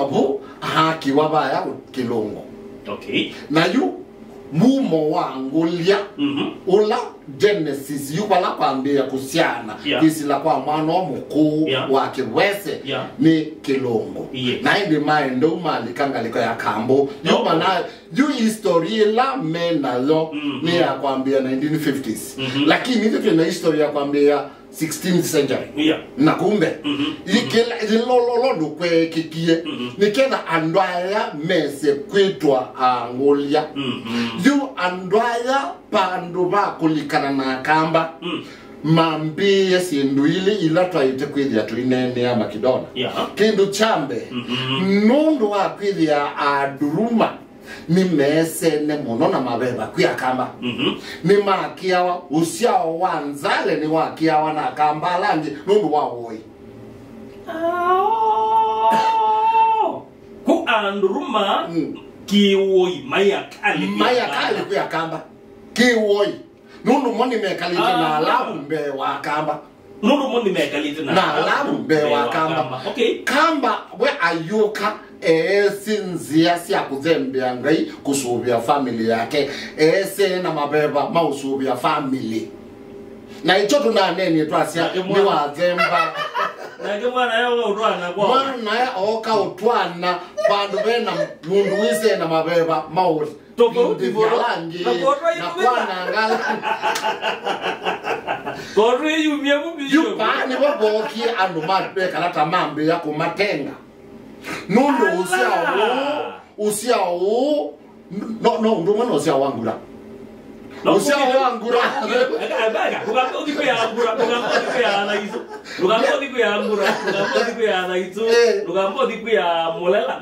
mabu haki wabaya kilongo. Okay. Na yu mumo wangulia ula Genesis yu wala kwambia kusiana kisila kwa mwana mkuu wa kiwese ni kilongo. Na hindi maendo umalikanga liko ya kambo yu mana yu historia la mena lo ni ya kwambia 1950s lakini hivi na historia ya kwambia 16th century. Na kumbe ilololo kwe kikie nikenda andwaya mese kwitwa angolia yu andwaya pandu bakulikana na kamba mambi sindu ili ila twaite kwithia tuinene ya makidona kindu chambe nundu wa kwithia aduruma ni mese ne muno na mabeba kwia kamba ni makiawa usiao wanzale ni wakiawa na kamba langi nundu wa woi ku anduruma kiwoi maya kali kwia kamba kiwoi nundu moni mekalite na alamu mbe wa kamba nundu moni mekalite na alamu mbe wa kamba kamba we ayuka sinzia siya kuzembea ngai kusubia family yake na mabeba mausubia family na icho tunaneni twasia ni wazemba na mwana yao utwana kwa mwana ya oka utwana bandu bena mundu wise na mabeba mauri tofauti volangi na kwana ngala korwe yumye mubisho yupani boboki anu matbe kalata mambe yako matenga nundu usiao no ndo mwana usiao wangura usiao wangura abaga ugambo diko ya angura ugambo diko ya anaizo ugambo diko ya angura ugambo diko ya anaizo ugambo diko ya molela